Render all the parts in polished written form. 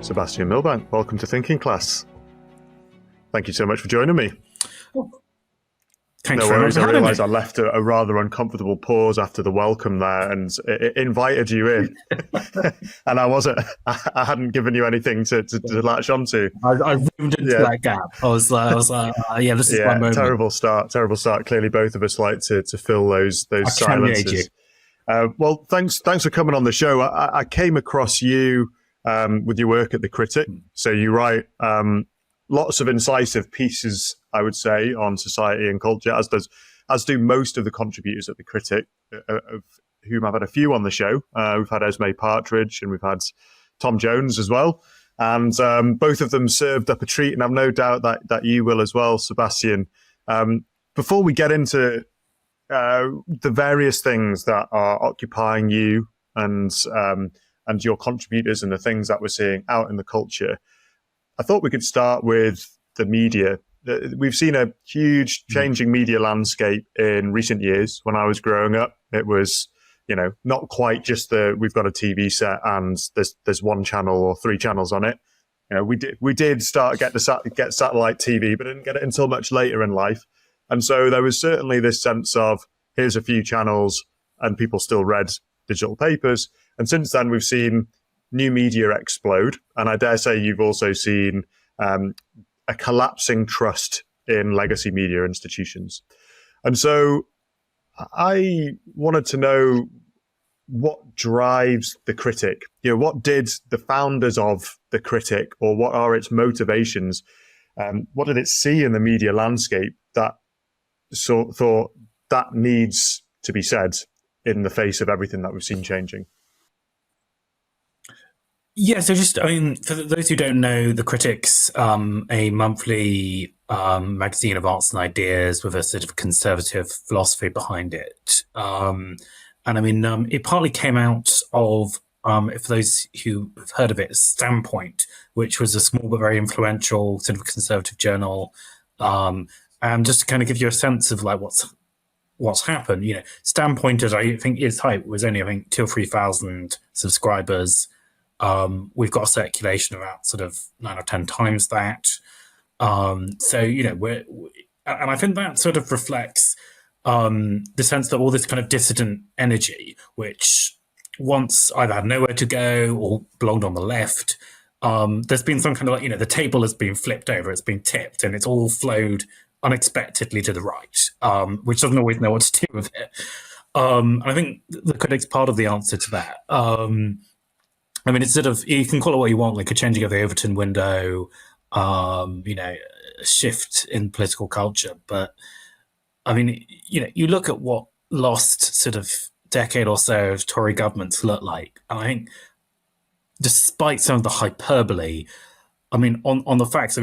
Sebastian Milbank. Welcome to Thinking Class. Thank you so much for joining me. Thanks no very worries. much I for having realised me. I left a rather uncomfortable pause after the welcome there, and it invited you in, and I hadn't given you anything to latch onto. I zoomed into that gap. I was like, yeah, this is my moment. Terrible start. Clearly, both of us like to fill those silences. Well, thanks for coming on the show. I came across you with your work at the Critic. So you write lots of incisive pieces, I would say, on society and culture, as do most of the contributors at the Critic, of whom I've had a few on the show. We've had Esme Partridge and we've had Tom Jones as well. And both of them served up a treat, and I've no doubt that you will as well, Sebastian. Before we get into the various things that are occupying you and your contributors and the things that we're seeing out in the culture, I thought we could start with the media. We've seen a huge changing media landscape in recent years. When I was growing up, it was, not quite just we've got a TV set and there's one channel or three channels on it. We did start get satellite TV, but didn't get it until much later in life. And so there was certainly this sense of, here's a few channels, and people still read digital papers. And since then, we've seen new media explode. And I dare say you've also seen a collapsing trust in legacy media institutions. And so I wanted to know what drives the Critic. What did the founders of the Critic, or what are its motivations? What did it see in the media landscape that thought that needs to be said in the face of everything that we've seen changing? Yeah, so for those who don't know, The Critic's a monthly magazine of arts and ideas with a sort of conservative philosophy behind it. It partly came out of, for those who have heard of it, Standpoint, which was a small but very influential sort of conservative journal. And just to kind of give you a sense of like what's happened, Standpoint, as I think its height was only 2,000 or 3,000 subscribers. We've got a circulation of about sort of 9 or 10 times that. And I think that sort of reflects the sense that all this kind of dissident energy, which once either had nowhere to go or belonged on the left, there's been some kind of the table has been flipped over, it's been tipped, and it's all flowed unexpectedly to the right, which doesn't always know what to do with it. And I think the Critic's part of the answer to that. It's sort of, you can call it what you want, like a changing of the Overton window, a shift in political culture. But you look at what lost sort of decade or so of Tory governments look like. And I think, despite some of the hyperbole, on the facts,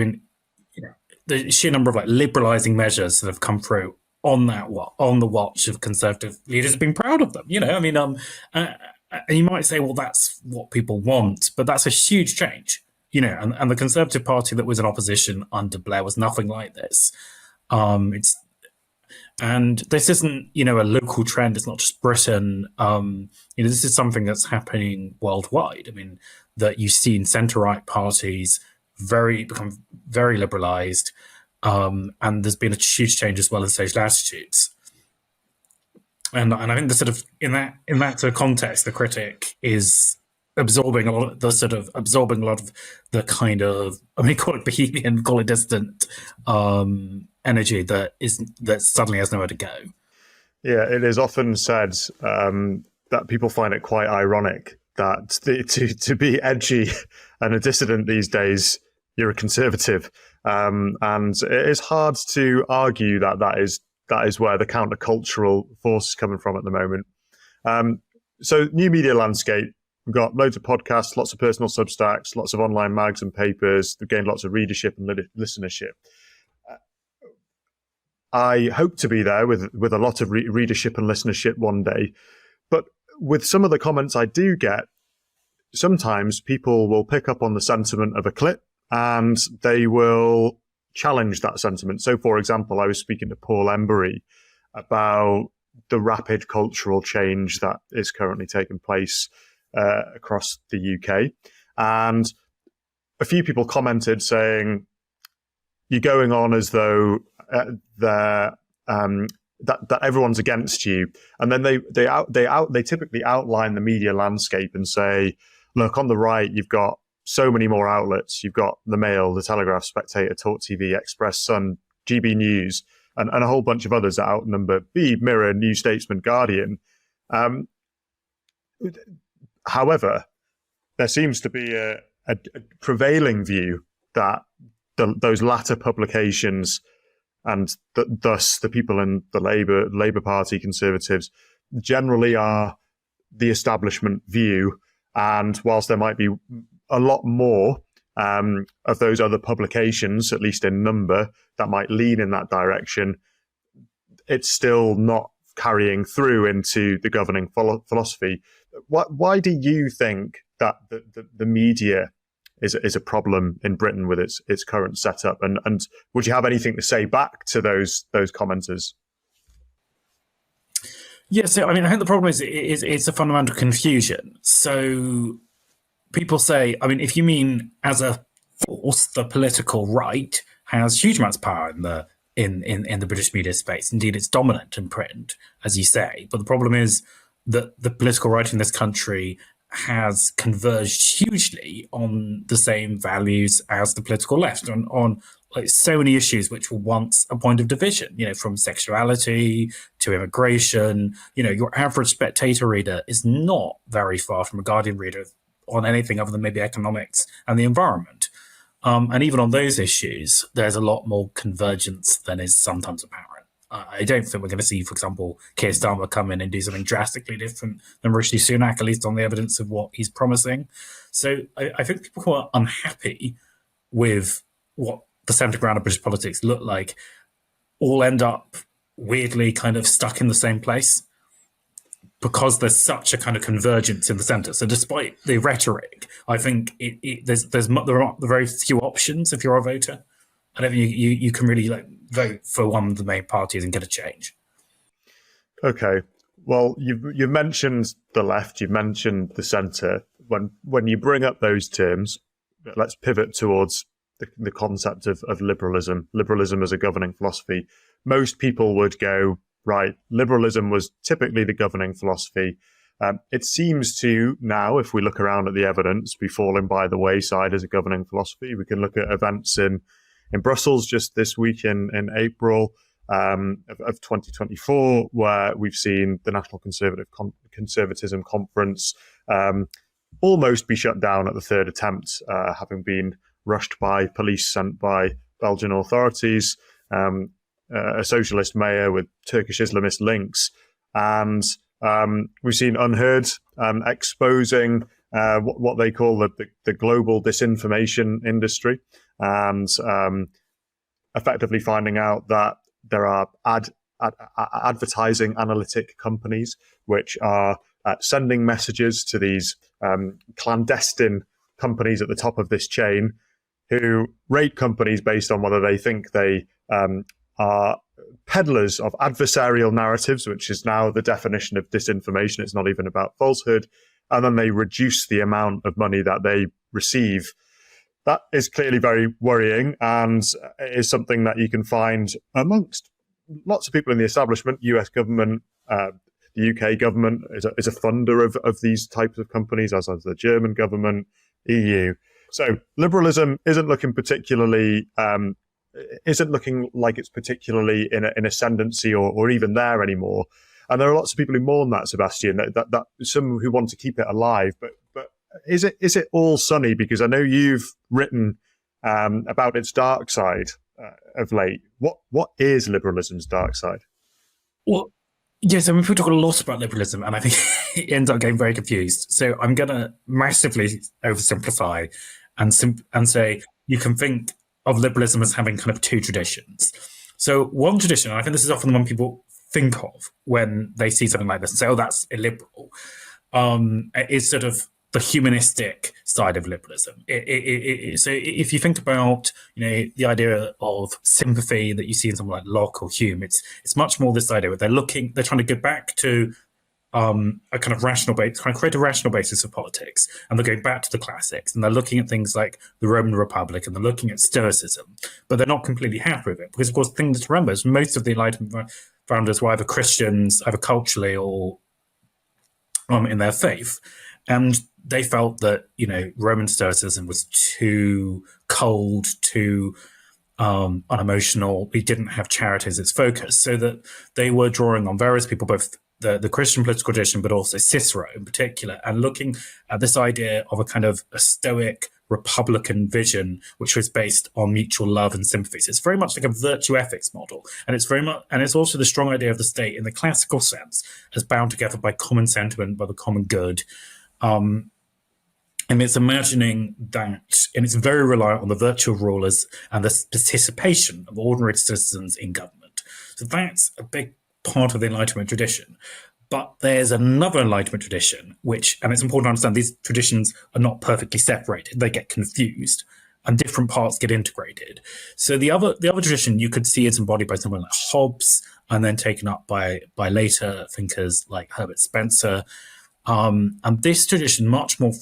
the sheer number of liberalising measures that have come through on the watch of conservative leaders have been proud of them. And you might say, well, that's what people want, but that's a huge change. And the Conservative Party that was in opposition under Blair was nothing like this. And this isn't, a local trend. It's not just Britain. This is something that's happening worldwide. That you've seen centre-right parties become very liberalised, and there's been a huge change as well in social attitudes. And I think the sort of in that sort of context, the Critic is absorbing a lot of the kind of, call it bohemian, call it dissident energy that suddenly has nowhere to go. Yeah, it is often said that people find it quite ironic that to be edgy and a dissident these days, you're a conservative, and it is hard to argue that is where the countercultural force is coming from at the moment. So new media landscape, we've got loads of podcasts, lots of personal Substacks, lots of online mags and papers. They've gained lots of readership and listenership. I hope to be there with a lot of readership and listenership one day. But with some of the comments I do get, sometimes people will pick up on the sentiment of a clip and they will challenge that sentiment. So, for example, I was speaking to Paul Embury about the rapid cultural change that is currently taking place across the UK. And a few people commented saying, you're going on as though that everyone's against you, and then they typically outline the media landscape and say, look, on the right you've got so many more outlets. You've got the Mail, the Telegraph, Spectator, Talk TV, Express, Sun, GB News, and a whole bunch of others that outnumber Mirror, New Statesman, Guardian. However, there seems to be a prevailing view that those latter publications, and thus the people in the Labour Party, Conservatives, generally are the establishment view. And whilst there might be a lot more of those other publications, at least in number, that might lean in that direction, it's still not carrying through into the governing philosophy. Why do you think that the media is a problem in Britain with its current setup? And would you have anything to say back to those commenters? Yeah, so I mean, I think the problem is it's a fundamental confusion. So people say, I mean, if you mean as a force, the political right has huge amounts of power in the British media space. Indeed, it's dominant in print, as you say. But the problem is that the political right in this country has converged hugely on the same values as the political left, on like so many issues which were once a point of division, from sexuality to immigration. Your average Spectator reader is not very far from a Guardian reader on anything other than maybe economics and the environment. And even on those issues, there's a lot more convergence than is sometimes apparent. I don't think we're going to see, for example, Keir Starmer come in and do something drastically different than Rishi Sunak, at least on the evidence of what he's promising. So I think people who are unhappy with what the centre ground of British politics look like all end up weirdly kind of stuck in the same place because there's such a kind of convergence in the centre. So despite the rhetoric, I think there are very few options if you're a voter. I don't think you can really vote for one of the main parties and get a change. Okay. Well, you've mentioned the left, you've mentioned the centre. When you bring up those terms, let's pivot towards the concept of liberalism as a governing philosophy. Most people would go, right, liberalism was typically the governing philosophy. It seems to now, if we look around at the evidence, be falling by the wayside as a governing philosophy. We can look at events in Brussels just this week in April of 2024, where we've seen the National Conservatism Conference almost be shut down at the third attempt, having been rushed by police sent by Belgian authorities, a socialist mayor with Turkish Islamist links. And we've seen Unheard exposing what they call the global disinformation industry, and effectively finding out that there are advertising analytic companies which are sending messages to these clandestine companies at the top of this chain, who rate companies based on whether they think they are peddlers of adversarial narratives, which is now the definition of disinformation. It's not even about falsehood. And then they reduce the amount of money that they receive. That is clearly very worrying, and is something that you can find amongst lots of people in the establishment. US government, the UK government is a funder of these types of companies, as is the German government, EU. So liberalism isn't looking like it's particularly in ascendancy or even there anymore. And there are lots of people who mourn that, Sebastian, that some who want to keep it alive. But is it all sunny? Because I know you've written about its dark side of late. What is liberalism's dark side? Well, yes, I mean, people talk a lot about liberalism, and I think it ends up getting very confused. So I'm going to massively oversimplify and say you can think of liberalism as having kind of two traditions. So one tradition, and I think this is often the one people think of when they see something like this and say, oh, that's illiberal, is sort of the humanistic side of liberalism. So if you think about, the idea of sympathy that you see in someone like Locke or Hume, it's much more this idea where they're trying to go back to a kind of rational base, kind of create a rational basis of politics, and they're going back to the classics, and they're looking at things like the Roman Republic, and they're looking at Stoicism, but they're not completely happy with it because, of course, the thing to remember is most of the Enlightenment founders were either Christians, either culturally or in their faith, and they felt that Roman Stoicism was too cold, too unemotional. It didn't have charity as its focus, so that they were drawing on various people, both the Christian political tradition, but also Cicero in particular, and looking at this idea of a kind of a Stoic Republican vision, which was based on mutual love and sympathy. So it's very much like a virtue ethics model, and it's also the strong idea of the state in the classical sense as bound together by common sentiment, by the common good. And it's imagining that, and it's very reliant on the virtue of rulers and the participation of ordinary citizens in government. So that's a big part of the Enlightenment tradition. But there's another Enlightenment tradition, and it's important to understand these traditions are not perfectly separated. They get confused and different parts get integrated. So the other tradition you could see is embodied by someone like Hobbes, and then taken up by later thinkers like Herbert Spencer. And this tradition much more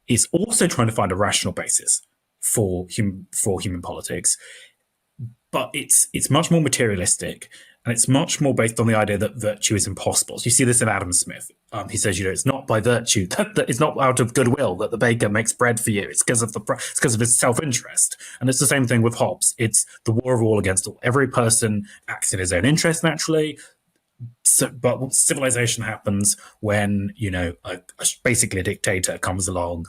is also trying to find a rational basis for human politics, but it's much more materialistic, and it's much more based on the idea that virtue is impossible. So you see this in Adam Smith. He says, it's not by virtue, that it's not out of goodwill that the baker makes bread for you. It's because of his self-interest. And it's the same thing with Hobbes. It's the war of all against all. Every person acts in his own interest naturally. But civilization happens when basically a dictator comes along,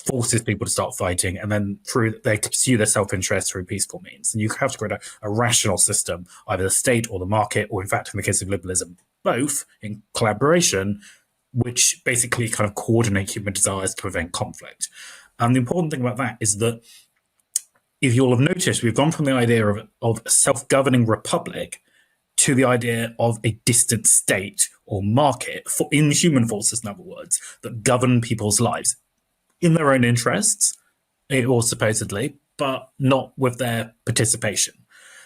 forces people to start fighting, and then they pursue their self-interest through peaceful means. And you have to create a rational system, either the state or the market, or in fact, in the case of liberalism, both in collaboration, which basically kind of coordinate human desires to prevent conflict. And the important thing about that is that, if you'll have noticed, we've gone from the idea of a self-governing republic to the idea of a distant state or market, for inhuman forces, in other words, that govern people's lives in their own interests, or supposedly, but not with their participation.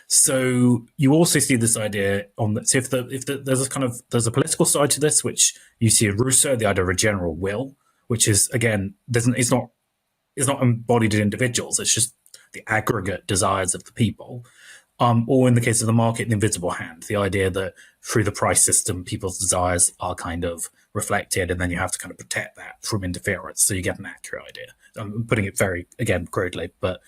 So you also see this idea so there's a political side to this, which you see in Rousseau, the idea of a general will, which is, again, it's not embodied in individuals. It's just the aggregate desires of the people. Or in the case of the market, the invisible hand, the idea that through the price system, people's desires are kind of reflected, and then you have to kind of protect that from interference, so you get an accurate idea. I'm putting it very, again, crudely, but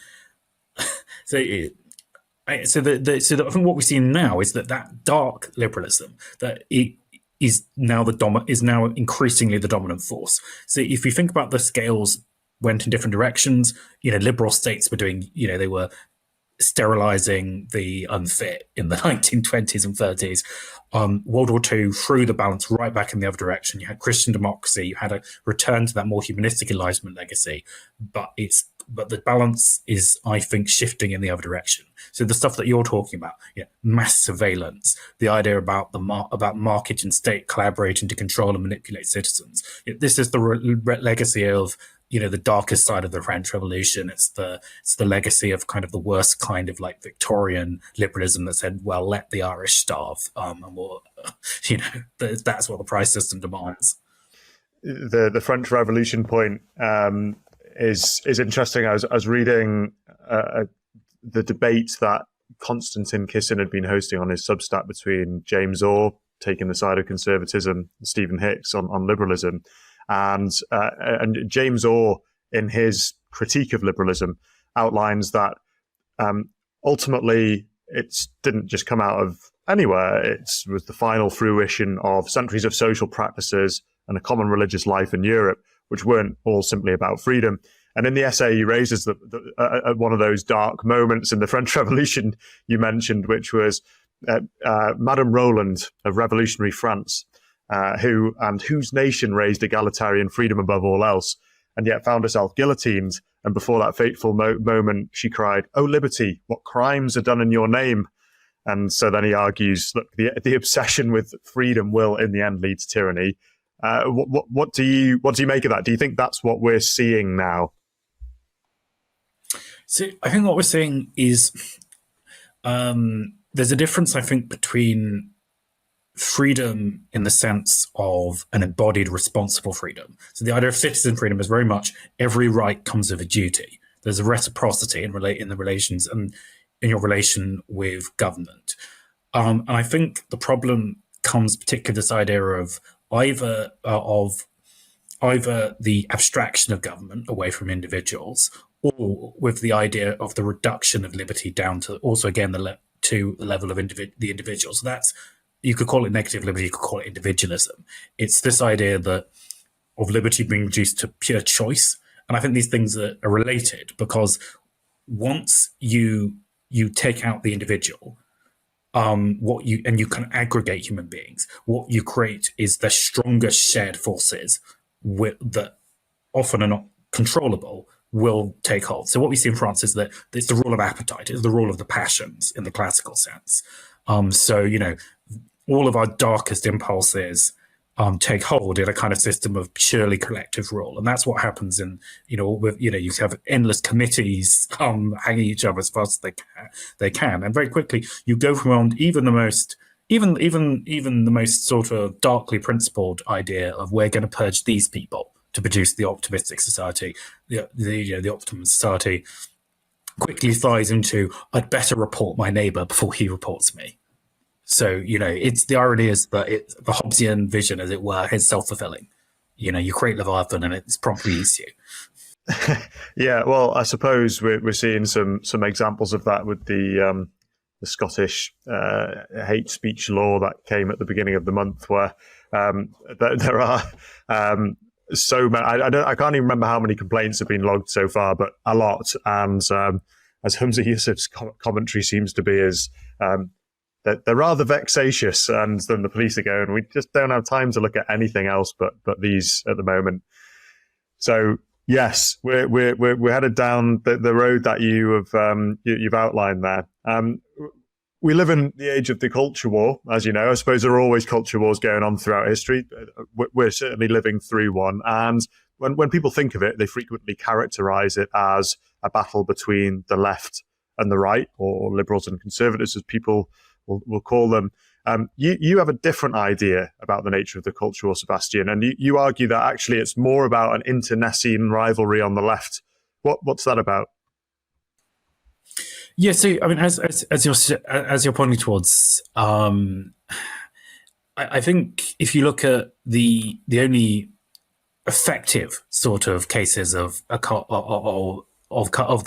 I think what we see now is that dark liberalism that is now increasingly the dominant force. So if you think about the scales went in different directions, liberal states were doing, they were sterilizing the unfit in the 1920s and 30s. World War II threw the balance right back in the other direction. You had Christian democracy, you had a return to that more humanistic Enlightenment legacy, but the balance is, I think, shifting in the other direction. So the stuff that you're talking about, mass surveillance, the idea about about market and state collaborating to control and manipulate citizens. This is the legacy of the darkest side of the French Revolution. It's the legacy of kind of the worst kind of like Victorian liberalism that said, well, let the Irish starve, and we'll, that's what the price system demands. The French Revolution point is interesting. I was reading the debate that Konstantin Kisin had been hosting on his Substack between James Orr, taking the side of conservatism, and Stephen Hicks on liberalism. And James Orr, in his critique of liberalism, outlines that ultimately it didn't just come out of anywhere. It was the final fruition of centuries of social practices and a common religious life in Europe, which weren't all simply about freedom. And in the essay, he raises one of those dark moments in the French Revolution you mentioned, which was Madame Roland of revolutionary France, whose nation raised egalitarian freedom above all else, and yet found herself guillotined. And before that fateful moment, she cried, "Oh, liberty, what crimes are done in your name?" And so then he argues, look, the obsession with freedom will, in the end, lead to tyranny. What do you make of that? Do you think that's what we're seeing now? So I think what we're seeing is there's a difference, I think, between freedom in the sense of an embodied responsible freedom. So the idea of citizen freedom is very much every right comes with a duty. There's a reciprocity in the relations and in your relation with government. And I think the problem comes particularly this idea of either the abstraction of government away from individuals, or with the idea of the reduction of liberty down to also again to the level of the individual. So that's, you could call it negative liberty, you could call it individualism. It's this idea that of liberty being reduced to pure choice. And I think these things are related, because once you take out the individual, you can aggregate human beings, what you create is the strongest shared forces that often are not controllable will take hold. So what we see in France is that it's the rule of appetite, it's the rule of the passions in the classical sense. So, all of our darkest impulses take hold in a kind of system of purely collective rule. And that's what happens in, you have endless committees hanging each other as fast as they can. And very quickly you go from even the most sort of darkly principled idea of we're going to purge these people to produce the optimistic society, the optimum society, quickly flies into, I'd better report my neighbor before he reports me. So, it's the irony is that the Hobbesian vision, as it were, is self-fulfilling. You create Leviathan and it's promptly eats you. Yeah, well, I suppose we're seeing some examples of that with the Scottish hate speech law that came at the beginning of the month, where there are so many. I can't even remember how many complaints have been logged so far, but a lot. And as Humza Yousaf's commentary seems to be, is that they're rather vexatious, and then the police are going, we just don't have time to look at anything else but these at the moment. So yes, we're headed down the road that you've outlined there. We live in the age of the culture war, as you know. I suppose there are always culture wars going on throughout history. We're certainly living through one, and when people think of it, they frequently characterize it as a battle between the left and the right, or liberals and conservatives, as people we'll call them. You have a different idea about the nature of the culture war, Sebastian, and you argue that actually it's more about an internecine rivalry on the left. What's that about? Yeah, so I mean, as you're pointing towards, I think if you look at the only effective sort of cases of the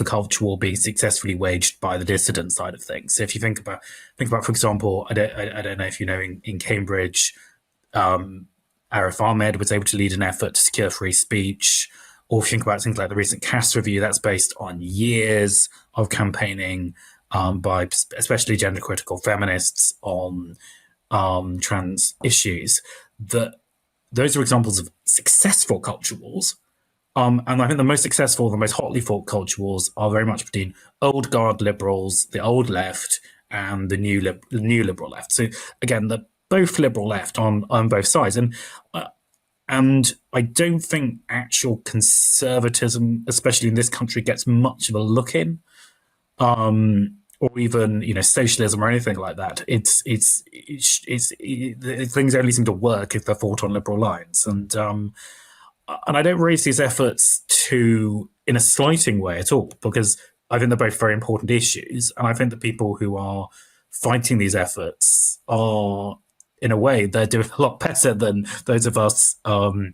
culture war being successfully waged by the dissident side of things. So if you think about, for example, I don't know if you know, in Cambridge, Arif Ahmed was able to lead an effort to secure free speech. Or if you think about things like the recent Cass review, that's based on years of campaigning by especially gender critical feminists on trans issues. Those are examples of successful culture wars. And I think the most successful, the most hotly fought culture wars are very much between old guard liberals, the old left, and the new liberal left. So again, the both liberal left on both sides, and I don't think actual conservatism, especially in this country, gets much of a look in, or even socialism or anything like that. Things only seem to work if they're fought on liberal lines, and I don't raise these efforts in a slighting way at all, because I think they're both very important issues. And I think the people who are fighting these efforts are, in a way, they're doing a lot better than those of us who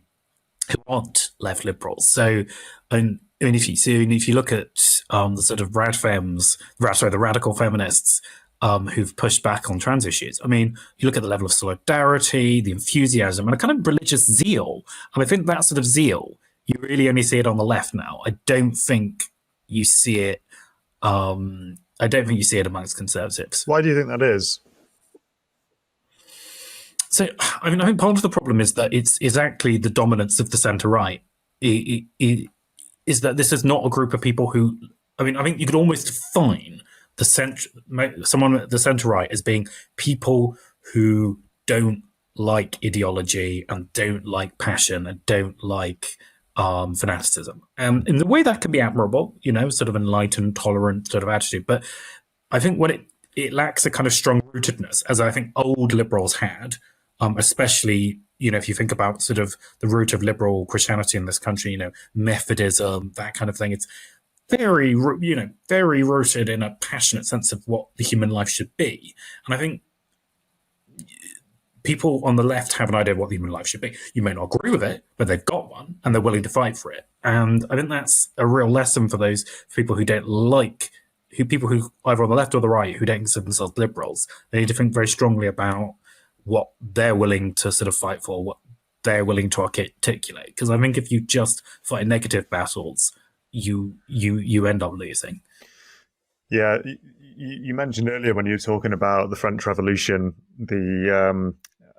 aren't left liberals. So, if you look at the sort of the radical feminists who've pushed back on trans issues. I mean, you look at the level of solidarity, the enthusiasm, and a kind of religious zeal. And I think that sort of zeal, you really only see it on the left now. I don't think you see it. I don't think you see it amongst conservatives. Why do you think that is? So, I think part of the problem is that it's exactly the dominance of the centre-right. Is that this is not a group of people who, I think you could almost define someone at the centre-right as being people who don't like ideology and don't like passion and don't like fanaticism. And in the way that can be admirable, sort of enlightened, tolerant sort of attitude. But I think it lacks a kind of strong rootedness, as I think old liberals had, especially, if you think about sort of the root of liberal Christianity in this country, Methodism, that kind of thing. It's very, very rooted in a passionate sense of what the human life should be. And I think people on the left have an idea of what the human life should be. You may not agree with it, but they've got one and they're willing to fight for it. And I think that's a real lesson for those people who don't like, people who either on the left or the right who don't consider themselves liberals. They need to think very strongly about what they're willing to sort of fight for, what they're willing to articulate. Because I think if you just fight negative battles, you end up losing. Yeah, you mentioned earlier when you were talking about the French Revolution, the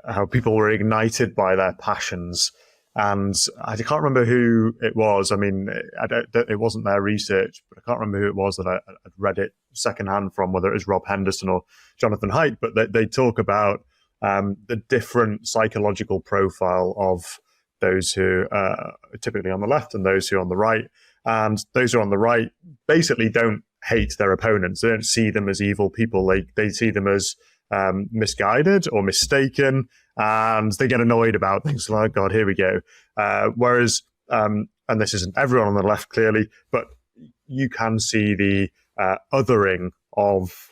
how people were ignited by their passions, and I can't remember who it was. I mean, it wasn't their research, but I can't remember who it was that I'd read it secondhand from, whether it was Rob Henderson or Jonathan Haidt. But they talk about the different psychological profile of those who are typically on the left and those who are on the right. And those who are on the right basically don't hate their opponents. They don't see them as evil people. They see them as misguided or mistaken, and they get annoyed about things like, God, here we go. Whereas, and this isn't everyone on the left clearly, but you can see the othering of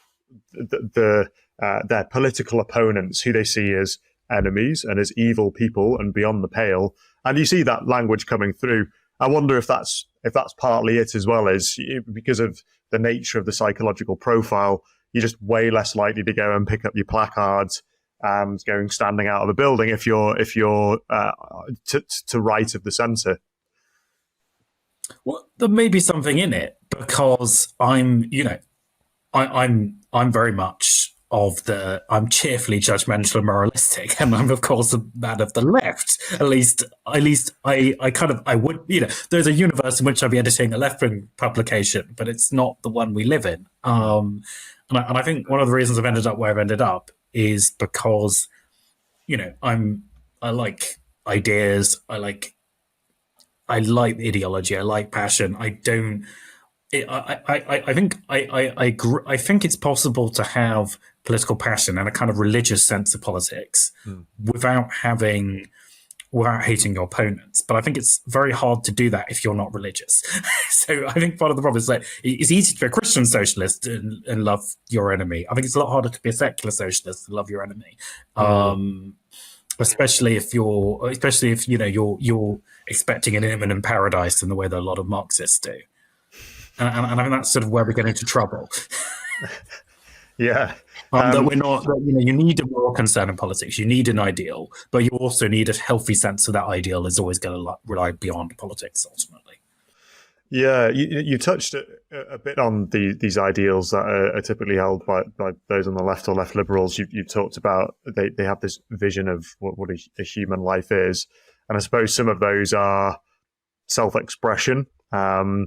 their political opponents, who they see as enemies and as evil people and beyond the pale. And you see that language coming through. I wonder if that's partly it as well, is because of the nature of the psychological profile, you're just way less likely to go and pick up your placards and standing out of a building if you're to right of the centre. Well, there may be something in it, because I'm very much I'm cheerfully judgmental and moralistic, and I'm of course a man of the left. At least I would, there's a universe in which I'd be editing a left-wing publication, but it's not the one we live in. And I think one of the reasons I've ended up where I've ended up is because, I like ideas, I like ideology, I like passion. I think it's possible to have political passion and a kind of religious sense of politics without hating your opponents. But I think it's very hard to do that if you're not religious. So I think part of the problem is that it's easy to be a Christian socialist and love your enemy. I think it's a lot harder to be a secular socialist and love your enemy. Especially if you're expecting an imminent paradise in the way that a lot of Marxists do. And I think that's sort of where we get into trouble. Yeah. That we're not, you need a moral concern in politics. You need an ideal, but you also need a healthy sense of that ideal is always going to rely beyond politics, ultimately. Yeah, you touched a bit on these ideals that are typically held by those on the left or left liberals. You talked about they have this vision of what a human life is. And I suppose some of those are self-expression, the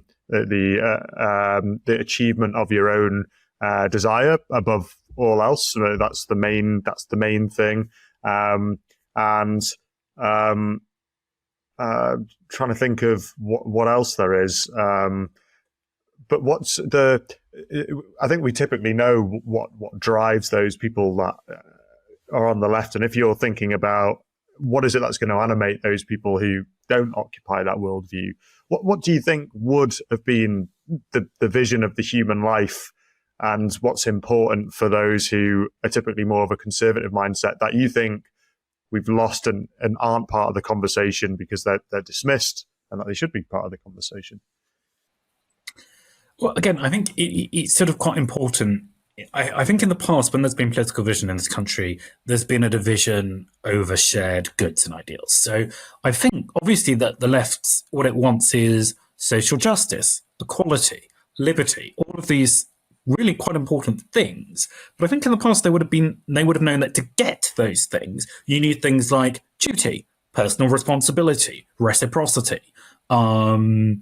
achievement of your own desire above all else. That's the main thing. Trying to think of what else there is. But I think we typically know what drives those people that are on the left. And if you're thinking about what is it that's going to animate those people who don't occupy that worldview, what do you think would have been the vision of the human life, and what's important for those who are typically more of a conservative mindset that you think we've lost and aren't part of the conversation because they're dismissed and that they should be part of the conversation? Well, again, I think it's sort of quite important. I think in the past, when there's been political vision in this country, there's been a division over shared goods and ideals. So I think, obviously, that the left, what it wants is social justice, equality, liberty, all of these really quite important things. But I think in the past, they would have known that to get those things, you need things like duty, personal responsibility, reciprocity, sort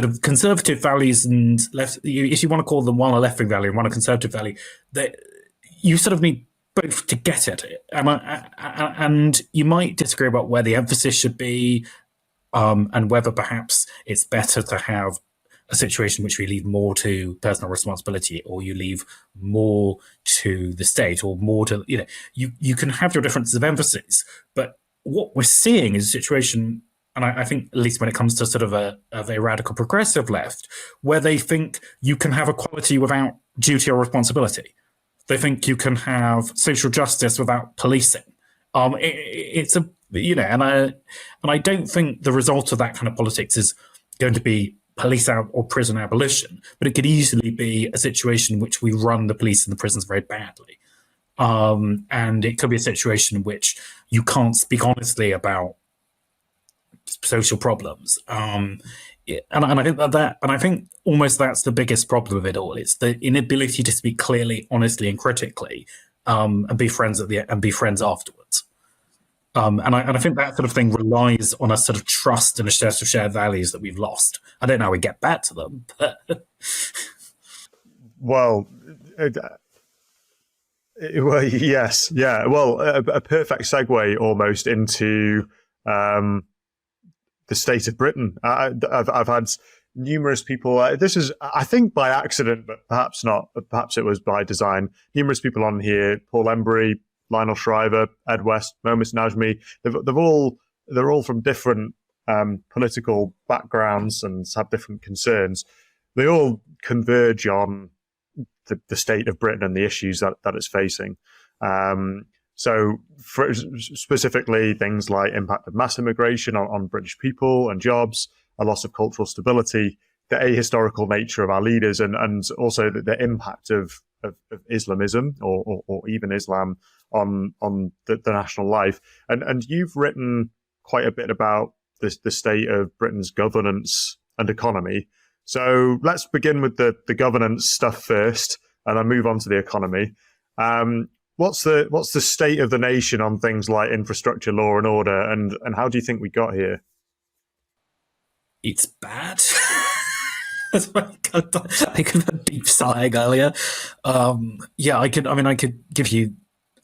of conservative values and left. If you want to call them one a left-wing value and one a conservative value, you sort of need both to get at it. And you might disagree about where the emphasis should be, and whether perhaps it's better to have a situation in which we leave more to personal responsibility, or you leave more to the state, or more to, you can have your differences of emphasis, but what we're seeing is a situation, and I think at least when it comes to sort of a radical progressive left, where they think you can have equality without duty or responsibility. They think you can have social justice without policing. It's a, and I don't think the result of that kind of politics is going to be police out or prison abolition, but it could easily be a situation in which we run the police and the prisons very badly. And it could be a situation in which you can't speak honestly about social problems. And I think and I think almost that's the biggest problem of it all. It's the inability to speak clearly, honestly, and critically, and be friends afterwards. And I think that sort of thing relies on a sort of trust and a set of shared values that we've lost. I don't know how we get back to them, but well, yes, yeah. Well, a perfect segue almost into the state of Britain. I've had numerous people. This is, I think, by accident, but perhaps not. Perhaps it was by design. Numerous people on here: Paul Embry, Lionel Shriver, Ed West, Momus Najmi. They're all from different political backgrounds and have different concerns. They all converge on the state of Britain and the issues that it's facing. So specifically things like impact of mass immigration on British people and jobs, a loss of cultural stability, the ahistorical nature of our leaders, and also the impact of Islamism or even Islam on the national life. And you've written quite a bit about the state of Britain's governance and economy. So let's begin with the governance stuff first, and then move on to the economy. What's the state of the nation on things like infrastructure, law and order, and how do you think we got here? It's bad. I could have deep sighing earlier. I could give you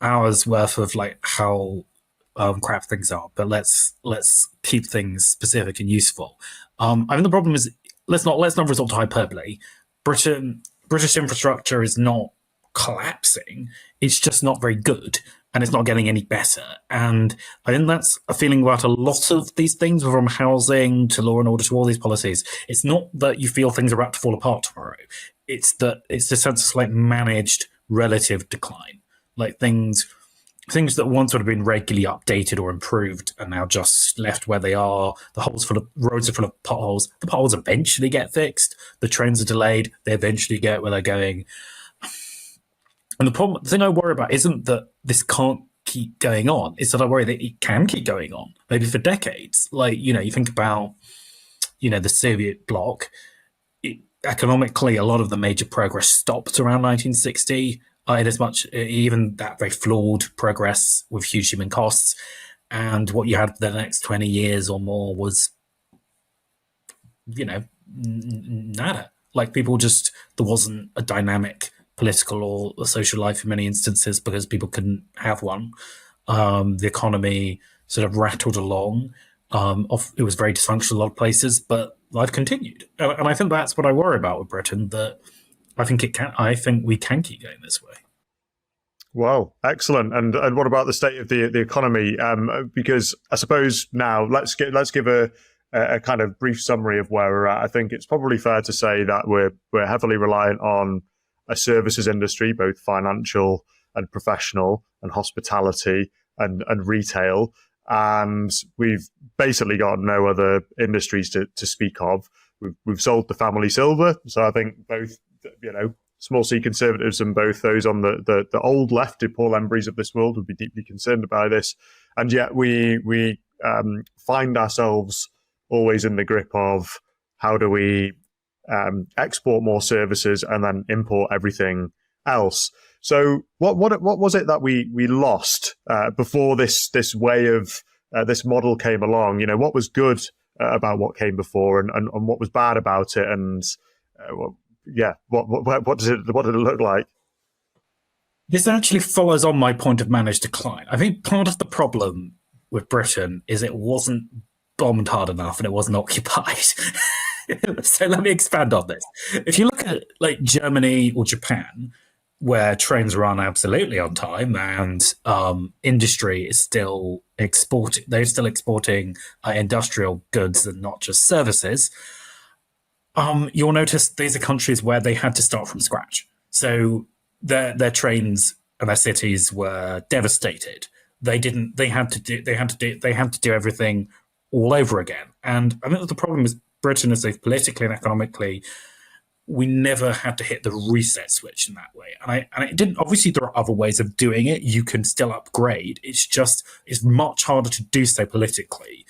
hours worth of like how crap things are, but let's keep things specific and useful. I mean, the problem is let's not resort to hyperbole. British infrastructure is not collapsing. It's just not very good, and it's not getting any better. And I think that's a feeling about a lot of these things, from housing to law and order to all these policies. It's not that you feel things are about to fall apart tomorrow. It's the sense of like managed relative decline, like things that once would have been regularly updated or improved are now just left where they are. The roads are full of potholes. The potholes eventually get fixed. The trains are delayed. They eventually get where they're going. And the thing I worry about isn't that this can't keep going on. It's that I worry that it can keep going on, maybe for decades. Like, you think about, the Soviet bloc. Economically, a lot of the major progress stopped around 1960. Even that very flawed progress with huge human costs. And what you had for the next 20 years or more was, nada. Like there wasn't a dynamic political or social life in many instances because people couldn't have one. The economy sort of rattled along. It was very dysfunctional in a lot of places, but life continued. And I think that's what I worry about with Britain, that I think we can keep going this way. Wow, excellent. And what about the state of the economy? Because I suppose now let's give a kind of brief summary of where we're at. I think it's probably fair to say that we're heavily reliant on a services industry, both financial and professional, and hospitality and retail. And we've basically got no other industries to speak of. We've sold the family silver. So I think both, small c conservatives and both those on the old left, the Paul Embrys of this world, would be deeply concerned about this. And yet we find ourselves always in the grip of how do we export more services and then import everything else. So what was it that we lost before this way of this model came along? What was good about what came before, and what was bad about it, and what did it look like? This actually follows on my point of managed decline. I think part of the problem with Britain is it wasn't bombed hard enough and it wasn't occupied. So let me expand on this. If you look at like Germany or Japan, where trains run absolutely on time and industry is still exporting, they're still exporting industrial goods and not just services. You'll notice these are countries where they had to start from scratch. So their trains and their cities were devastated. They had to do everything all over again. And I think the problem is Britain is politically and economically, we never had to hit the reset switch in that way. And it didn't, obviously there are other ways of doing it. You can still upgrade. It's much harder to do so politically.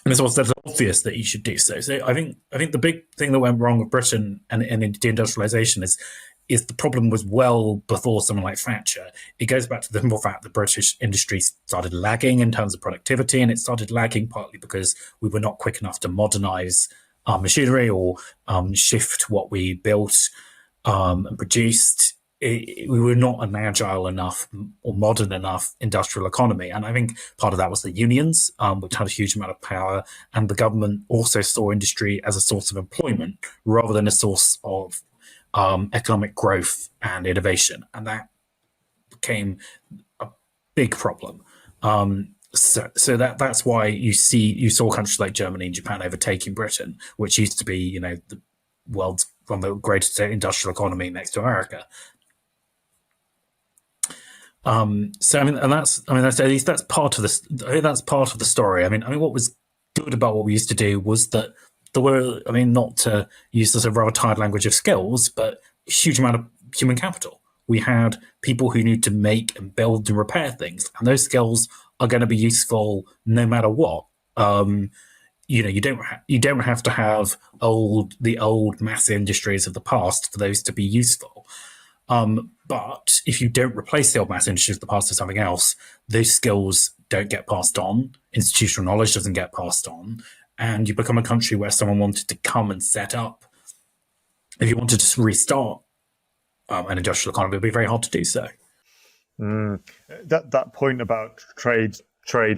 And it's also obvious that you should do so. So I think the big thing that went wrong with Britain and deindustrialization is the problem was well before someone like Thatcher. It goes back to the simple fact that British industry started lagging in terms of productivity, and it started lagging partly because we were not quick enough to modernize our machinery or shift what we built and produced. We were not an agile enough or modern enough industrial economy. And I think part of that was the unions, which had a huge amount of power. And the government also saw industry as a source of employment rather than a source of economic growth and innovation. And that became a big problem. So that's why you saw countries like Germany and Japan overtaking Britain, which used to be, the world's one of the greatest industrial economy next to America. So that's at least that's part of this. I think that's part of the story. I mean, what was good about what we used to do was that there were, not to use this rather tired language of skills, but a huge amount of human capital. We had people who knew to make and build and repair things, and those skills are going to be useful no matter what. You don't have to have the old mass industries of the past for those to be useful. But if you don't replace the old mass industries of the past with something else, those skills don't get passed on. Institutional knowledge doesn't get passed on. And you become a country where someone wanted to come and set up. If you wanted to restart an industrial economy, it would be very hard to do so. That point about trades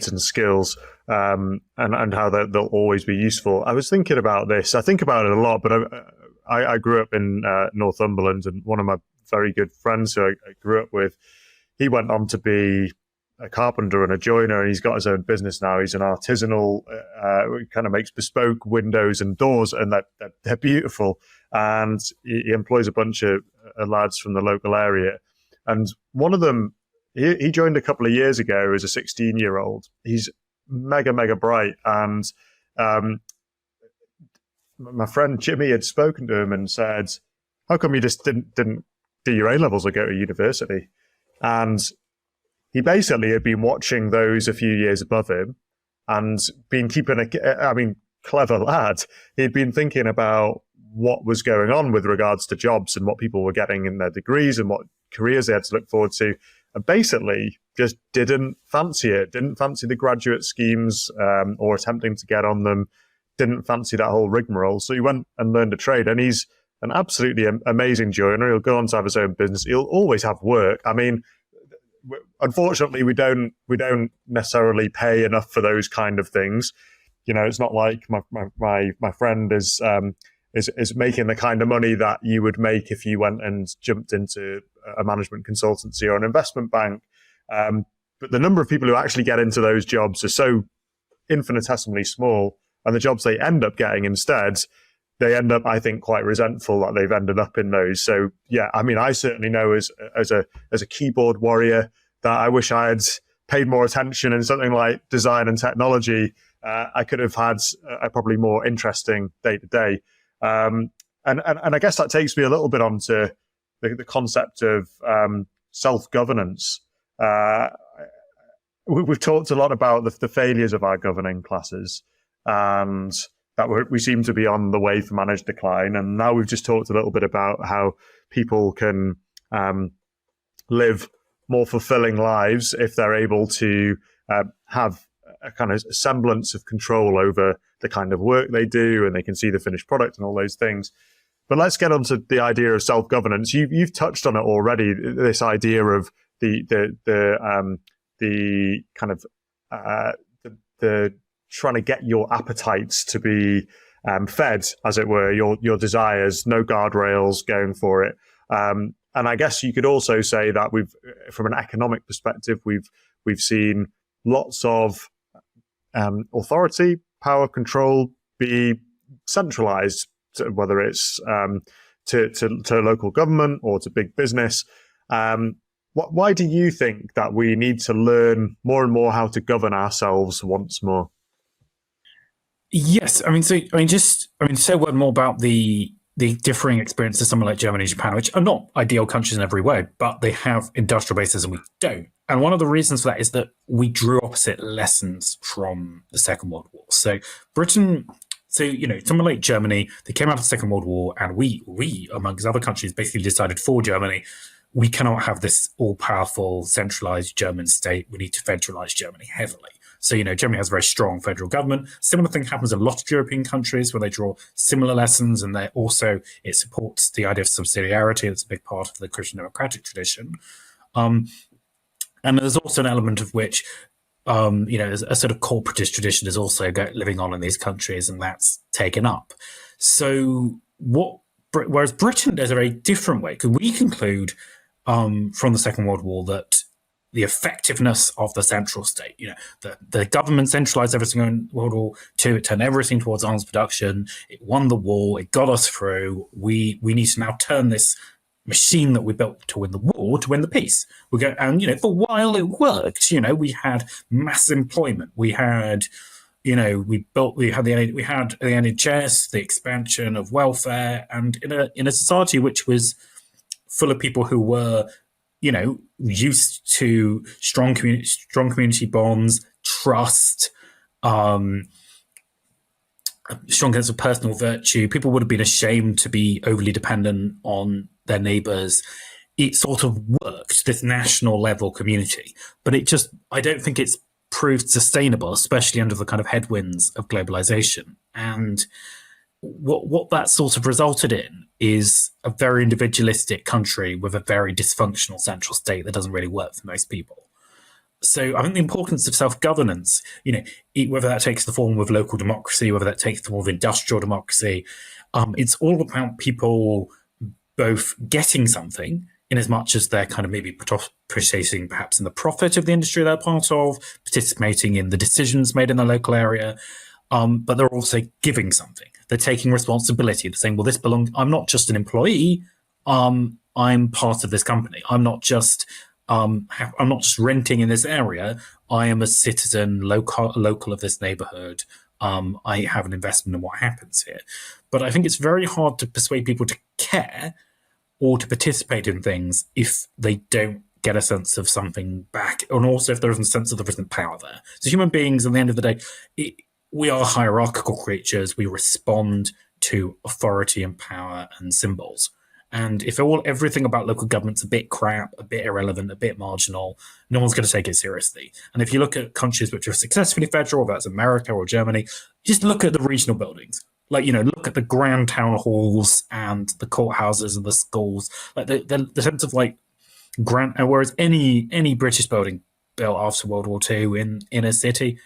and skills and how they'll always be useful. I was thinking about this. I think about it a lot, but I grew up in Northumberland, and one of my very good friends who I grew up with, he went on to be a carpenter and a joiner, and he's got his own business now. He's an artisanal, he kind of makes bespoke windows and doors, and they're beautiful. And he employs a bunch of lads from the local area. And one of them, he joined a couple of years ago as a 16-year-old. He's mega, mega bright. And my friend Jimmy had spoken to him and said, how come you just didn't do your A-levels or go to university? And he basically had been watching those a few years above him and been keeping clever lad. He'd been thinking about what was going on with regards to jobs and what people were getting in their degrees and what careers they had to look forward to. And basically just didn't fancy it, didn't fancy the graduate schemes or attempting to get on them, didn't fancy that whole rigmarole. So he went and learned a trade, and he's an absolutely amazing joiner. He'll go on to have his own business. He'll always have work. I mean, unfortunately, we don't necessarily pay enough for those kind of things. It's not like my friend is making the kind of money that you would make if you went and jumped into a management consultancy or an investment bank. But the number of people who actually get into those jobs are so infinitesimally small, and the jobs they end up getting instead, they end up, I think, quite resentful that they've ended up in those. So yeah, I certainly know as a keyboard warrior that I wish I had paid more attention in something like design and technology. I could have had a probably more interesting day to day. And I guess that takes me a little bit onto the concept of self-governance. We've talked a lot about the failures of our governing classes, and that we seem to be on the way for managed decline. And now we've just talked a little bit about how people can live more fulfilling lives if they're able to have a kind of semblance of control over the kind of work they do, and they can see the finished product and all those things. But let's get on to the idea of self-governance. You've touched on it already, this idea of the kind of the trying to get your appetites to be fed, as it were, your desires, no guardrails going for it. And I guess you could also say that from an economic perspective, we've seen lots of authority, power, control be centralized, whether it's to local government or to big business. Why do you think that we need to learn more and more how to govern ourselves once more? Yes, say a word more about the differing experiences of someone like Germany and Japan, which are not ideal countries in every way, but they have industrial bases and we don't. And one of the reasons for that is that we drew opposite lessons from the Second World War. So Britain, someone like Germany, they came out of the Second World War, and we amongst other countries, basically decided for Germany, we cannot have this all-powerful, centralized German state. We need to federalize Germany heavily. So, Germany has a very strong federal government. Similar thing happens in a lot of European countries where they draw similar lessons, and it supports the idea of subsidiarity. That's a big part of the Christian democratic tradition. And there's also an element of which, a sort of corporatist tradition is also living on in these countries, and that's taken up. So whereas Britain does a very different way, because we conclude from the Second World War that the effectiveness of the central state, the government centralized everything in World War II, it turned everything towards arms production, it won the war, it got us through. We need to now turn this machine that we built to win the war to win the peace. For a while it worked. We had mass employment. We had the NHS, the expansion of welfare, and in a society which was full of people who were, used to strong community bonds, trust, strong sense of personal virtue. People would have been ashamed to be overly dependent on their neighbours. It sort of worked, this national level community, but I don't think it's proved sustainable, especially under the kind of headwinds of globalization. And what that sort of resulted in is a very individualistic country with a very dysfunctional central state that doesn't really work for most people. So I think the importance of self-governance, whether that takes the form of local democracy, whether that takes the form of industrial democracy, it's all about people both getting something in as much as they're kind of maybe participating perhaps in the profit of the industry they're part of, participating in the decisions made in the local area, but they're also giving something. They're taking responsibility. They're saying, well, this belongs, I'm not just an employee, I'm part of this company. I'm not just renting in this area. I am a citizen, local of this neighborhood. I have an investment in what happens here. But I think it's very hard to persuade people to care or to participate in things if they don't get a sense of something back, and also if there isn't a sense of there isn't power there. So human beings, at the end of the day, we are hierarchical creatures. We respond to authority and power and symbols. And if everything about local government's a bit crap, a bit irrelevant, a bit marginal, no one's going to take it seriously. And if you look at countries which are successfully federal, whether that's America or Germany, just look at the regional buildings. Look at the grand town halls and the courthouses and the schools. The sense of grand. Whereas any British building built after World War II in a city,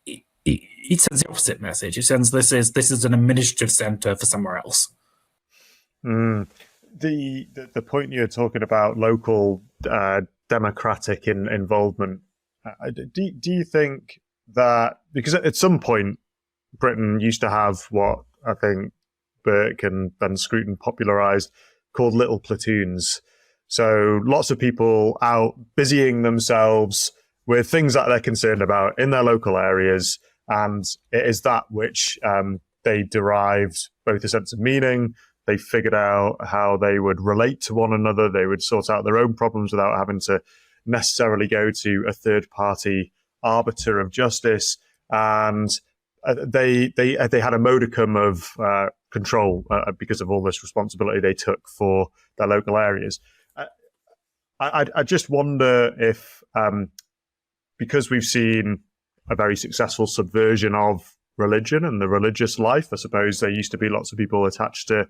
it sends the opposite message. It sends this is an administrative centre for somewhere else. The point you're talking about, local democratic involvement, do you think that, because at some point Britain used to have what I think Burke and Ben Scruton popularised, called little platoons. So lots of people out busying themselves with things that they're concerned about in their local areas, and it is that which they derived both a sense of meaning. They figured out how they would relate to one another. They would sort out their own problems without having to necessarily go to a third-party arbiter of justice. And they had a modicum of control because of all this responsibility they took for their local areas. I just wonder if, because we've seen a very successful subversion of religion and the religious life, I suppose there used to be lots of people attached to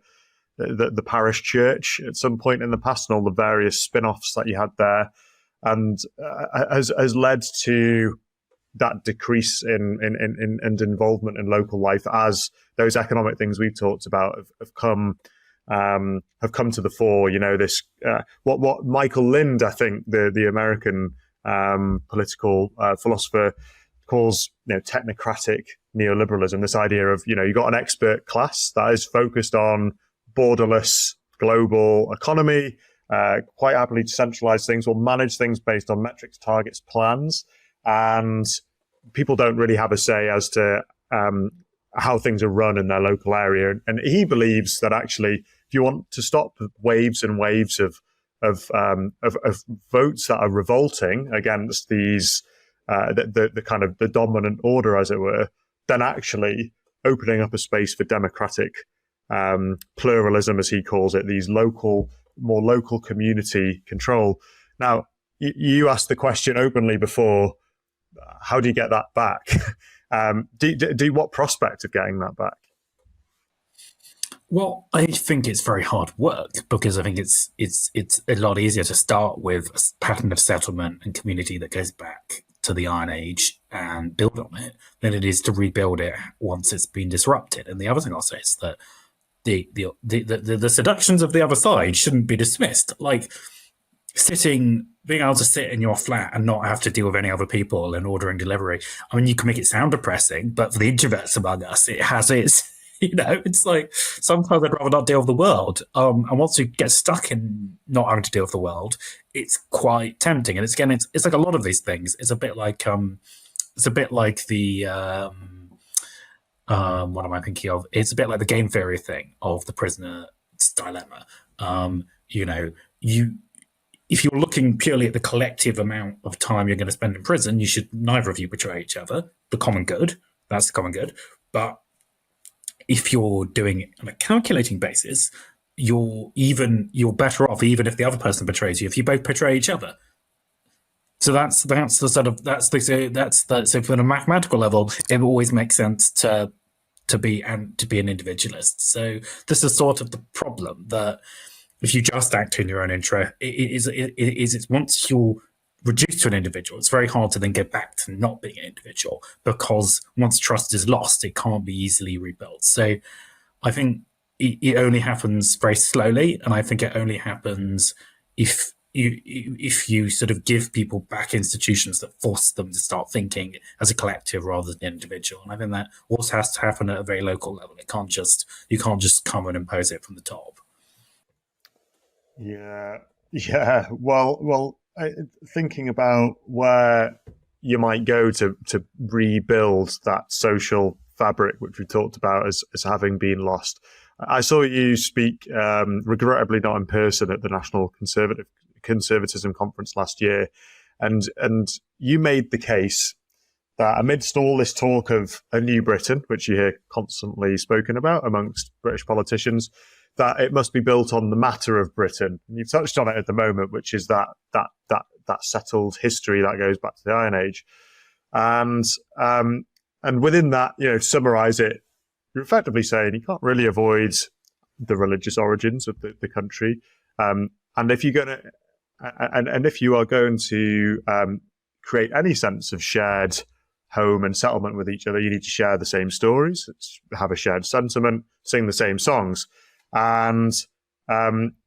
the parish church at some point in the past, and all the various spin-offs that you had there, and has led to that decrease in involvement in local life as those economic things we've talked about have come to the fore. This what Michael Lind, I think, the American political philosopher, calls technocratic neoliberalism. This idea of you've got an expert class that is focused on borderless global economy, quite happily to centralize things or manage things based on metrics, targets, plans, and people don't really have a say as to how things are run in their local area. And he believes that actually, if you want to stop waves and waves of votes that are revolting against these the kind of the dominant order, as it were, then actually opening up a space for democratic pluralism, as he calls it, these more local community control. Now, you asked the question openly before, how do you get that back? What prospect of getting that back? Well, I think it's very hard work, because I think it's a lot easier to start with a pattern of settlement and community that goes back to the Iron Age and build on it than it is to rebuild it once it's been disrupted. And the other thing I'll say is that the seductions of the other side shouldn't be dismissed. Like being able to sit in your flat and not have to deal with any other people and ordering delivery. I mean, you can make it sound depressing, but for the introverts among us, it has its, it's like sometimes I'd rather not deal with the world. And once you get stuck in not having to deal with the world, it's quite tempting. And it's like a lot of these things. It's a bit like the what am I thinking of? It's a bit like the game theory thing of the prisoner's dilemma. If you're looking purely at the collective amount of time you're going to spend in prison, you should neither of you betray each other. The common good, that's the common good. But if you're doing it on a calculating basis, you're better off even if the other person betrays you, if you both betray each other. So that's the sort of so from a mathematical level, it always makes sense to be an individualist. So this is sort of the problem, that if you just act in your own interest, it's once you're reduced to an individual, it's very hard to then get back to not being an individual, because once trust is lost, it can't be easily rebuilt. So I think it only happens very slowly, and I think it only happens if you sort of give people back institutions that force them to start thinking as a collective rather than an individual. And I think that also has to happen at a very local level. You can't just come and impose it from the top. Yeah. Well, thinking about where you might go to rebuild that social fabric, which we talked about as having been lost. I saw you speak, regrettably not in person, at the National Conservatism Conference last year, and you made the case that amidst all this talk of a new Britain, which you hear constantly spoken about amongst British politicians, that it must be built on the matter of Britain. And you've touched on it at the moment, which is that settled history that goes back to the Iron Age, and within that, summarize it, you're effectively saying you can't really avoid the religious origins of the country, and if you're going to, and if you are going to create any sense of shared home and settlement with each other, you need to share the same stories, have a shared sentiment, sing the same songs. And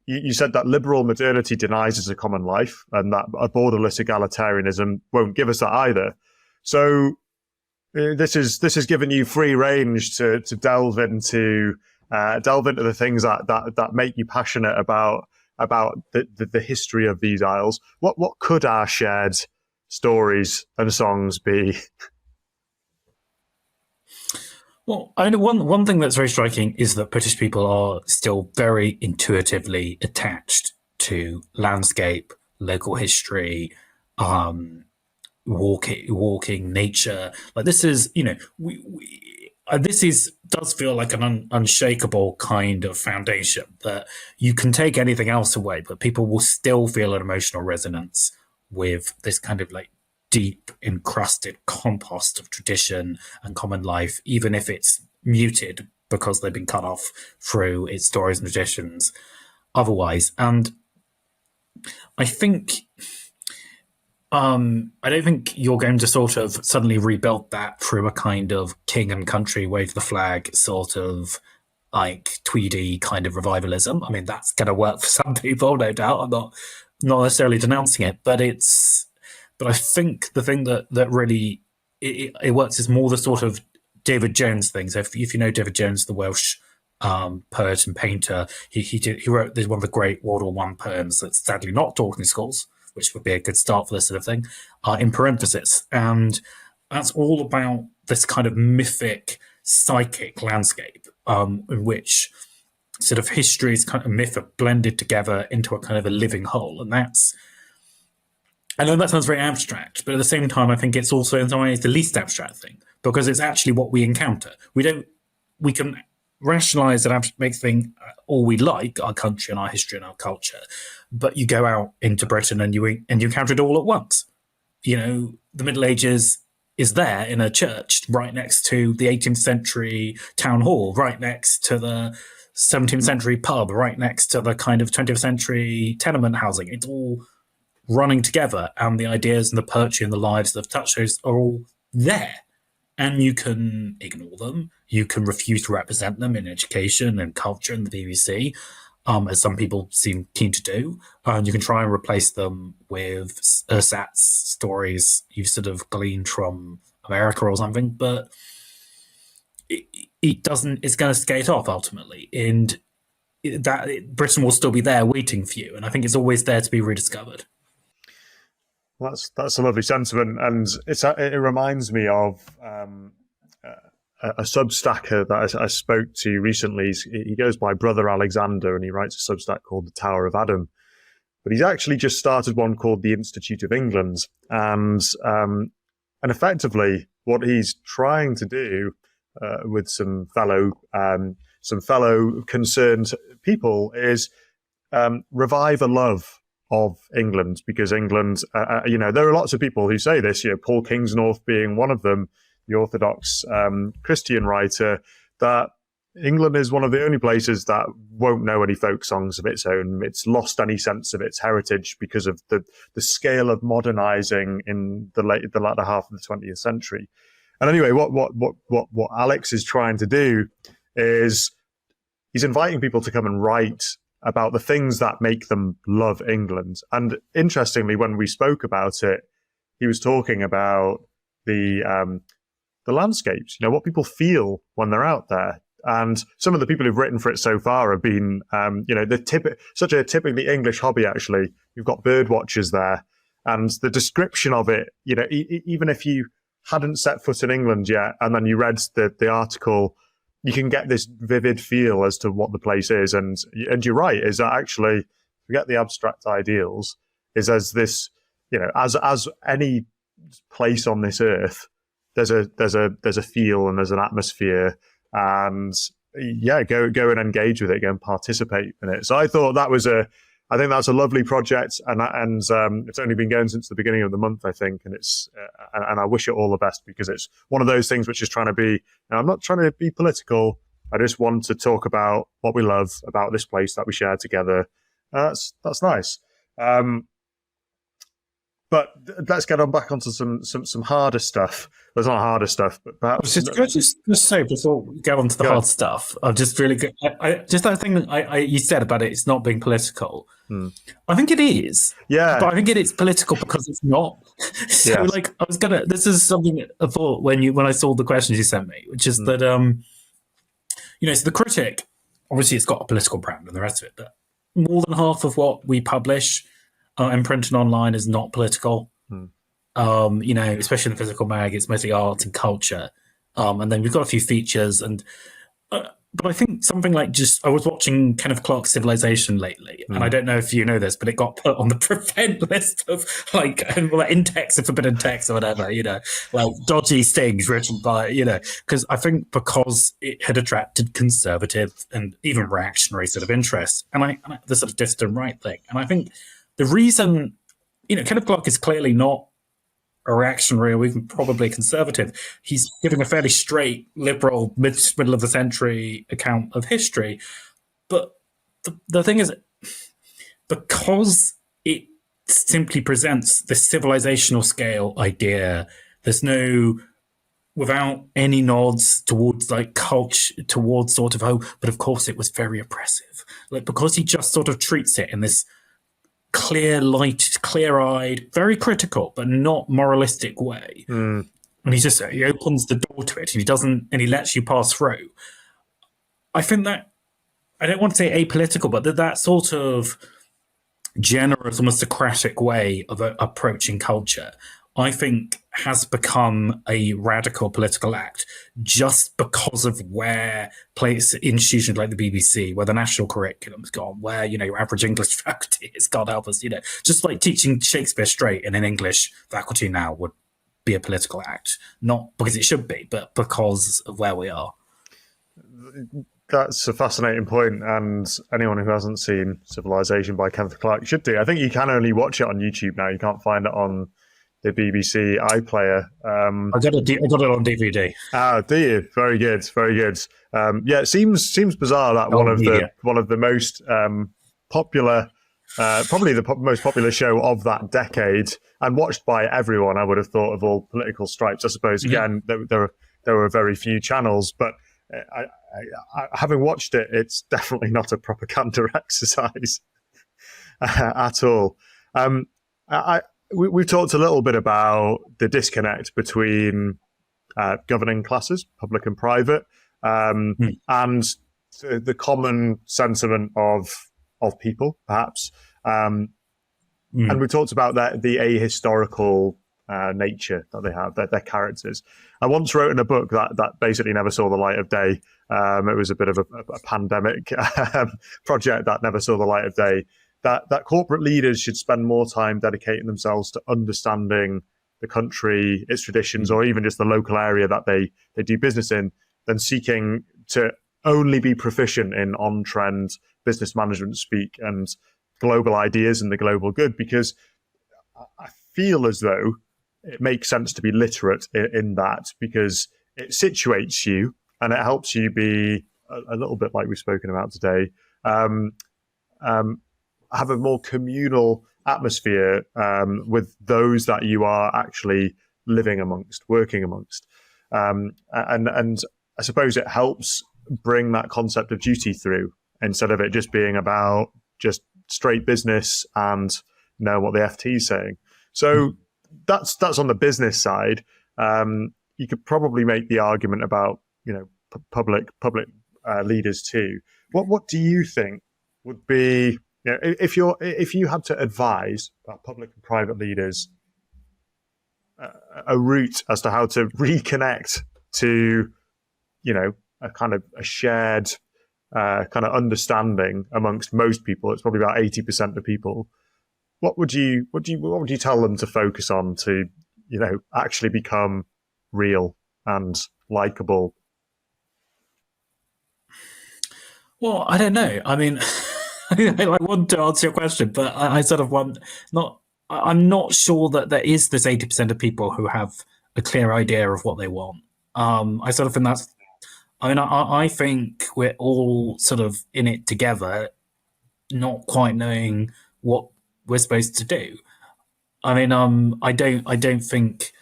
you said that liberal modernity denies us a common life, and that a borderless egalitarianism won't give us that either. So this is giving you free range to delve into the things that make you passionate about the history of these isles. What could our shared stories and songs be? Well, I know one thing that's very striking is that British people are still very intuitively attached to landscape, local history, walking, nature. Like this is, does feel like an unshakable kind of foundation that you can take anything else away, but people will still feel an emotional resonance with this kind of like deep encrusted compost of tradition and common life, even if it's muted because they've been cut off through its stories and traditions otherwise. And I think I don't think you're going to sort of suddenly rebuild that through a kind of king and country wave the flag sort of like Tweedy kind of revivalism. I mean, that's going to work for some people, no doubt. I'm not necessarily denouncing it, but I think the thing that really it works is more the sort of David Jones thing. So if you know David Jones, the Welsh poet and painter, he wrote one of the great World War One poems that's sadly not taught in schools, which would be a good start for this sort of thing, in parenthesis. And that's all about this kind of mythic, psychic landscape in which sort of history's kind of myth are blended together into a kind of a living whole. And I know that sounds very abstract, but at the same time, I think it's also in some ways the least abstract thing, because it's actually what we encounter. We can rationalize and make things all we like, our country and our history and our culture, but you go out into Britain and you encounter it all at once. You know, the Middle Ages is there in a church right next to the 18th century town hall, right next to the 17th century pub, right next to the kind of 20th century tenement housing. It's all running together, and the ideas and the poetry and the lives that have touched those are all there. And you can ignore them. You can refuse to represent them in education and culture and the BBC, as some people seem keen to do. And you can try and replace them with ersatz stories you've sort of gleaned from America or something. But it doesn't. It's going to skate off ultimately, and Britain will still be there waiting for you. And I think it's always there to be rediscovered. Well, that's a lovely sentiment, and it reminds me of a Substacker that I spoke to recently. He goes by Brother Alexander, and he writes a Substack called The Tower of Adam. But he's actually just started one called The Institute of England, and effectively what he's trying to do with some fellow concerned people is revive a love of England, because England, there are lots of people who say this, Paul Kingsnorth being one of them, the Orthodox Christian writer, that England is one of the only places that won't know any folk songs of its own. It's lost any sense of its heritage because of the scale of modernizing in the latter half of the 20th century. And anyway, what Alex is trying to do is he's inviting people to come and write about the things that make them love England. And interestingly, when we spoke about it, he was talking about the landscapes, what people feel when they're out there. And some of the people who've written for it so far have been, such a typically English hobby, actually. You've got bird watchers there. And the description of it, even if you hadn't set foot in England yet, and then you read the article, you can get this vivid feel as to what the place is. And you're right, is that actually, forget the abstract ideals, is as this, as any place on this earth, there's a feel and there's an atmosphere, and go and engage with it, go and participate in it. So I thought I think that's a lovely project, and it's only been going since the beginning of the month, I think, and and I wish it all the best, because it's one of those things which is trying to be. I'm not trying to be political. I just want to talk about what we love about this place that we share together. That's nice. But let's get on back onto some harder stuff. There's not harder stuff, but perhaps. Just say before we go on to the hard stuff, I'm just really good. Just that thing that you said about it's not being political. I think it is. Yeah. But I think it's political because it's not. So, yes. This is something I thought when I saw the questions you sent me, which is that, so the Critic, obviously it's got a political brand and the rest of it, but more than half of what we publish in print and online is not political. Especially in the physical mag, it's mostly art and culture. And then we've got a few features. But I think something like I was watching Kenneth Clark's Civilization lately, and I don't know if you know this, but it got put on the prevent list of in text, forbidden text or whatever, dodgy things written by, because I think because it had attracted conservative and even reactionary sort of interest, and the sort of dissident right thing. And I think the reason, Kenneth Clark is clearly not a reactionary or even probably conservative. He's giving a fairly straight, liberal, middle of the century account of history. But the thing is, because simply presents this civilizational scale idea. There's no, without any nods towards like culture, towards sort of, oh, but of course it was very oppressive. Like, because he just sort of treats it in this clear light, clear-eyed, very critical, but not moralistic way. Mm. And he opens the door to it, and he lets you pass through. I think that, I don't want to say apolitical, but that sort of generous, almost Socratic way of approaching culture, I think has become a radical political act just because of where institutions like the BBC, where the national curriculum's gone, where, your average English faculty is, God help us, just like teaching Shakespeare straight in an English faculty now would be a political act, not because it should be, but because of where we are. That's a fascinating point, and anyone who hasn't seen Civilization by Kenneth Clark should do. I think you can only watch it on YouTube now. You can't find it on the BBC iPlayer. I got it on DVD. Ah, do you? Very good, very good. Yeah, it seems bizarre that one of the most popular, probably the most popular show of that decade, and watched by everyone. I would have thought, of all political stripes. I suppose again there were very few channels, but I, having watched it, it's definitely not a propaganda exercise at all. We've talked a little bit about the disconnect between governing classes, public and private, and the common sentiment of people, perhaps. And we talked about the ahistorical nature that they have, their characters. I once wrote in a book that basically never saw the light of day. It was a bit of a pandemic project that never saw the light of day. That corporate leaders should spend more time dedicating themselves to understanding the country, its traditions, or even just the local area that they do business in, than seeking to only be proficient in on-trend business management speak and global ideas and the global good, because I feel as though it makes sense to be literate in that, because it situates you and it helps you be a little bit like we've spoken about today, have a more communal atmosphere with those that you are actually living amongst, working amongst. And I suppose it helps bring that concept of duty through, instead of it just being about just straight business and know what the FT is saying. So that's on the business side. You could probably make the argument about public leaders too. What do you think would be, if you had to advise public and private leaders a route as to how to reconnect to a kind of a shared kind of understanding amongst most people? It's probably about 80% of people. What would you tell them to focus on to actually become real and likable? Well, I don't know. I mean, I want to answer your question, but I sort of want not. I'm not sure that there is this 80% of people who have a clear idea of what they want. I sort of think that's. I mean, I think we're all sort of in it together, not quite knowing what we're supposed to do. I mean, I don't think.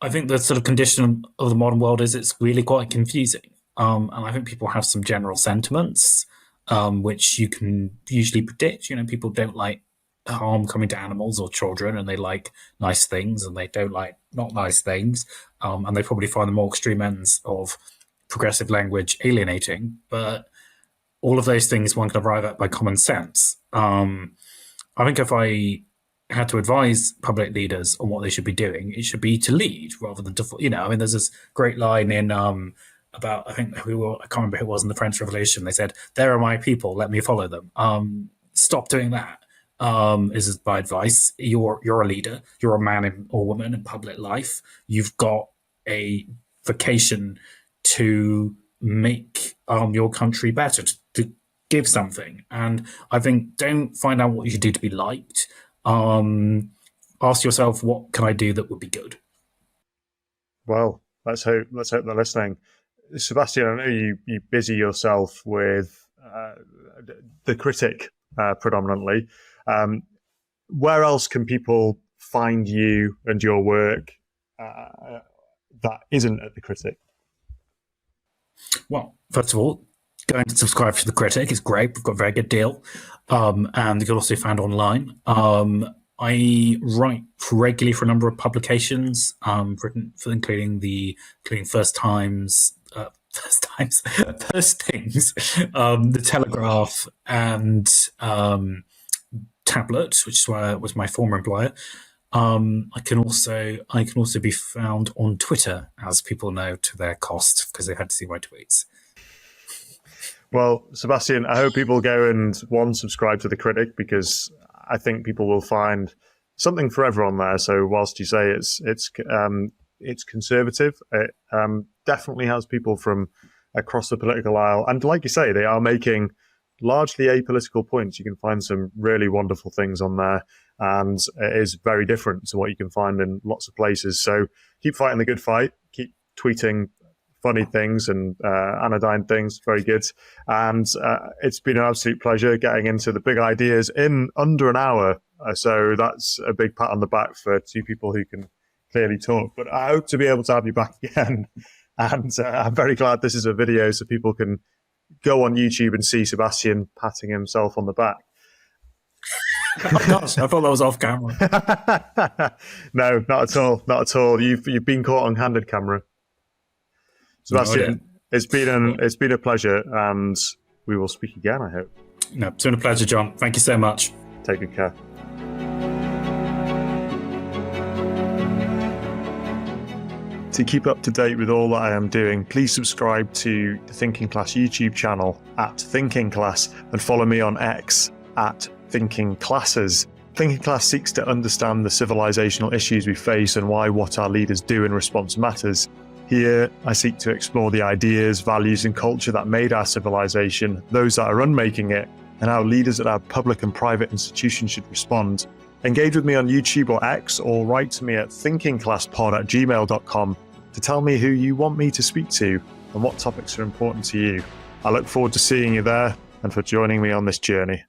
I think the sort of condition of the modern world is it's really quite confusing. And I think people have some general sentiments, which you can usually predict. People don't like harm coming to animals or children, and they like nice things, and they don't like not nice things. And they probably find the more extreme ends of progressive language alienating. But all of those things one can arrive at by common sense. I think if I had to advise public leaders on what they should be doing, it should be to lead rather than to, I mean, there's this great line in about, I can't remember who it was in the French Revolution. They said, "There are my people, let me follow them." Stop doing that. Is my advice. You're a leader. You're a man or woman in public life. You've got a vocation to make your country better, to give something. And I think don't find out what you should do to be liked. Ask yourself, what can I do that would be good? Well, let's hope they're listening. Sebastian, I know you busy yourself with the Critic predominantly. where else can people find you and your work that isn't at the Critic? Well, first of all, go and subscribe to the Critic. It's great. We've got a very good deal. And you can also find online. I write regularly for a number of publications, including First Things, The Telegraph, and Tablet, which was my former employer. I can also be found on Twitter, as people know to their cost, because they had to see my tweets. Well, Sebastian, I hope people go and subscribe to the Critic, because I think people will find something for everyone there. So whilst you say it's conservative, it definitely has people from across the political aisle, and like you say, they are making largely apolitical points. You can find some really wonderful things on there, and it is very different to what you can find in lots of places. So keep fighting the good fight, keep tweeting funny things and anodyne things. Very good. And it's been an absolute pleasure getting into the big ideas in under an hour. So that's a big pat on the back for two people who can clearly talk. But I hope to be able to have you back again. And I'm very glad this is a video so people can go on YouTube and see Sebastian patting himself on the back. Oh gosh, I thought that was off camera. No, not at all. Not at all. You've been caught on candid camera. Sebastian, it's been a pleasure, and we will speak again, I hope. No, it's been a pleasure, John. Thank you so much. Take good care. To keep up to date with all that I am doing, please subscribe to the Thinking Class YouTube channel at Thinking Class, and follow me on X at Thinking Classes. Thinking Class seeks to understand the civilizational issues we face and why what our leaders do in response matters. Here, I seek to explore the ideas, values, and culture that made our civilization, those that are unmaking it, and how leaders at our public and private institutions should respond. Engage with me on YouTube or X, or write to me at thinkingclasspod@gmail.com to tell me who you want me to speak to and what topics are important to you. I look forward to seeing you there and for joining me on this journey.